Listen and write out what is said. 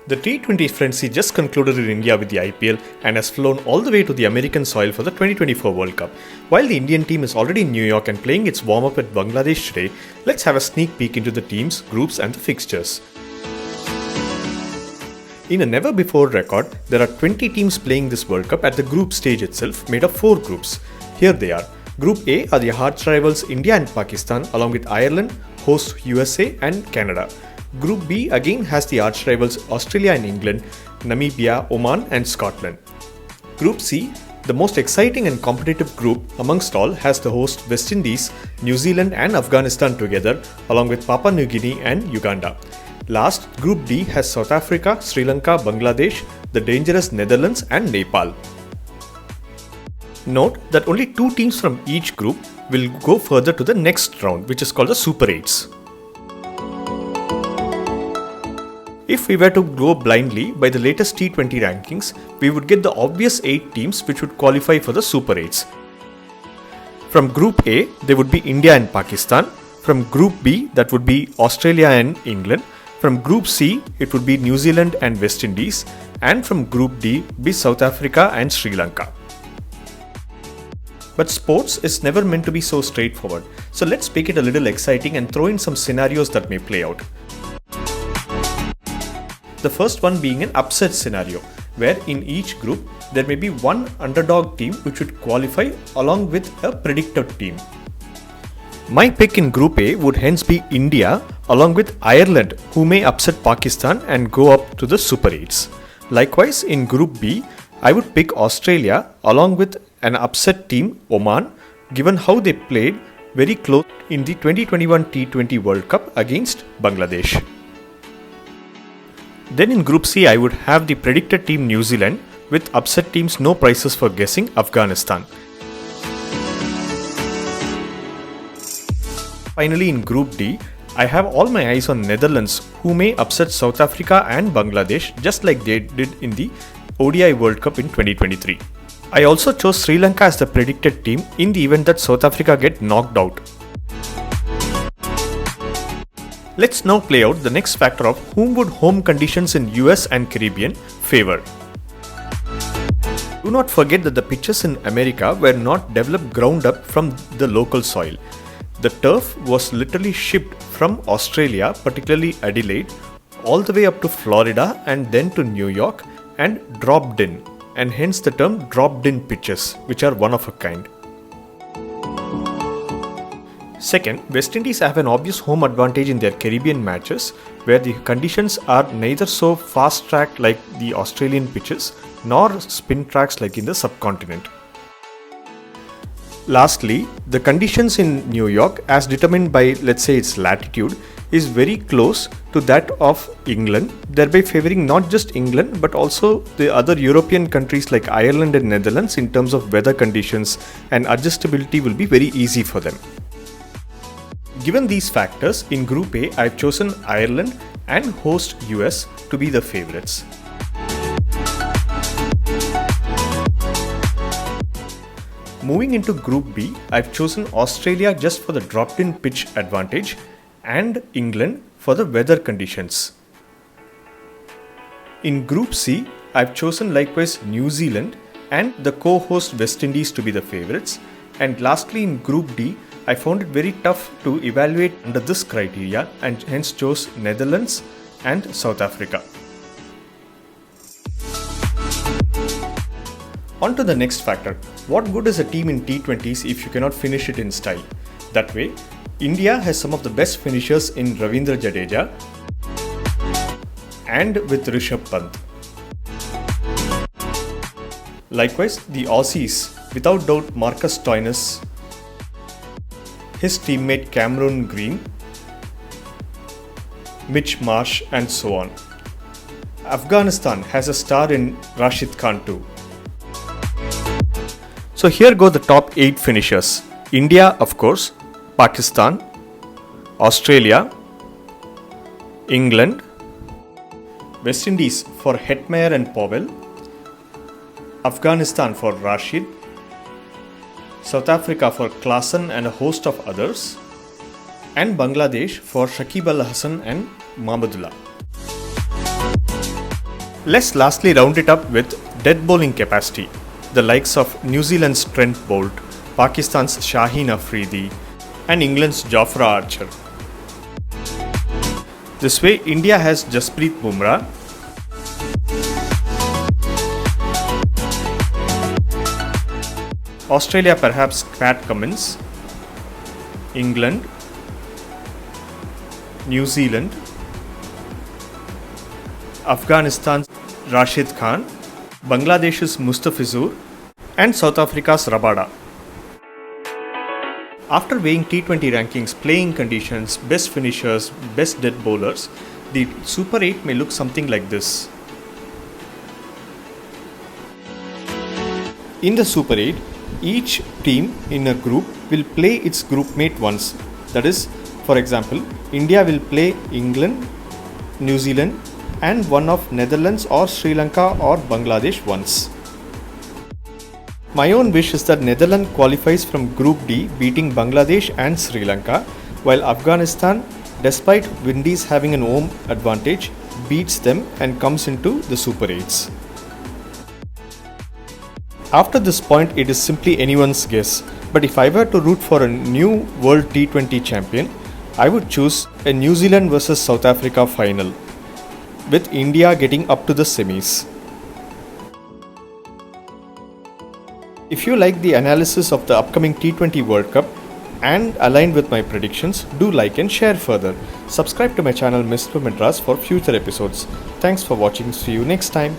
The T20 frenzy just concluded in India with the IPL and has flown all the way to the American soil for the 2024 World Cup. While the Indian team is already in New York and playing its warm-up at Bangladesh today, let's have a sneak peek into the teams, groups and the fixtures. In a never-before record, there are 20 teams playing this World Cup at the group stage itself, made of 4 groups. Here they are. Group A are the arch rivals India and Pakistan, along with Ireland, host USA and Canada. Group B again has the arch rivals Australia and England, Namibia, Oman and Scotland. Group C, the most exciting and competitive group amongst all, has the host West Indies, New Zealand and Afghanistan together, along with Papua New Guinea and Uganda. Last, Group D has South Africa, Sri Lanka, Bangladesh, the dangerous Netherlands and Nepal. Note that only 2 teams from each group will go further to the next round, which is called the Super 8s. If we were to go blindly by the latest T20 rankings, we would get the obvious 8 teams which would qualify for the Super 8s. From Group A, there would be India and Pakistan. From Group B, that would be Australia and England. From Group C, it would be New Zealand and West Indies. And from Group D, be South Africa and Sri Lanka. But sports is never meant to be so straightforward. So let's make it a little exciting and throw in some scenarios that may play out. The first one being an upset scenario, where in each group there may be one underdog team which would qualify along with a predicted team. My pick in Group A would hence be India along with Ireland, who may upset Pakistan and go up to the Super 8s. Likewise, in Group B, I would pick Australia along with an upset team Oman, given how they played very close in the 2021 T20 World Cup against Bangladesh. Then in Group C, I would have the predicted team New Zealand with upset teams no prizes for guessing Afghanistan. Finally, in Group D, I have all my eyes on Netherlands, who may upset South Africa and Bangladesh just like they did in the ODI World Cup in 2023. I also chose Sri Lanka as the predicted team in the event that South Africa get knocked out. Let's now play out the next factor of whom would home conditions in US and Caribbean favor. Do not forget that the pitches in America were not developed ground up from the local soil. The turf was literally shipped from Australia, particularly Adelaide, all the way up to Florida and then to New York and dropped in, and hence the term dropped in pitches, which are one of a kind. Second, West Indies have an obvious home advantage in their Caribbean matches, where the conditions are neither so fast track like the Australian pitches nor spin tracks like in the subcontinent. Lastly, the conditions in New York, as determined by, let's say, its latitude, is very close to that of England, thereby favouring not just England but also the other European countries like Ireland and Netherlands in terms of weather conditions, and adjustability will be very easy for them. Given these factors, in Group A, I've chosen Ireland and host US to be the favourites. Moving into Group B, I've chosen Australia just for the dropped-in pitch advantage and England for the weather conditions. In Group C, I've chosen likewise New Zealand and the co-host West Indies to be the favourites. And lastly, in Group D, I found it very tough to evaluate under this criteria and hence chose Netherlands and South Africa. On to the next factor. What good is a team in T20s if you cannot finish it in style? That way, India has some of the best finishers in Ravindra Jadeja and with Rishabh Pant. Likewise, the Aussies, without doubt Marcus Stoinis, his teammate Cameron Green, Mitch Marsh and so on. Afghanistan has a star in Rashid Khan too. So here go the top 8 finishers. India, of course, Pakistan, Australia, England, West Indies for Hetmeyer and Powell, Afghanistan for Rashid, South Africa for Klaasen and a host of others, and Bangladesh for Shakib Al Hasan and Mahmudullah. Let's lastly round it up with dead bowling capacity. The likes of New Zealand's Trent Boult, Pakistan's Shaheen Afridi, and England's Jofra Archer. This way, India has Jasprit Bumrah, Australia perhaps Pat Cummins, England, New Zealand, Afghanistan's Rashid Khan, Bangladesh's Mustafizur, and South Africa's Rabada. After weighing T20 rankings, playing conditions, best finishers, best dead bowlers, the Super 8 may look something like this. In the Super 8, each team in a group will play its group mate once. That is, for example, India will play England, New Zealand, and one of Netherlands or Sri Lanka or Bangladesh once. My own wish is that Netherlands qualifies from Group D, beating Bangladesh and Sri Lanka, while Afghanistan, despite Windies having an home advantage, beats them and comes into the Super 8s. After this point, it is simply anyone's guess, but if I were to root for a new World T20 champion, I would choose a New Zealand vs South Africa final, with India getting up to the semis. If you like the analysis of the upcoming T20 World Cup and aligned with my predictions, do like and share further. Subscribe to my channel Mr. Madras for future episodes. Thanks for watching. See you next time.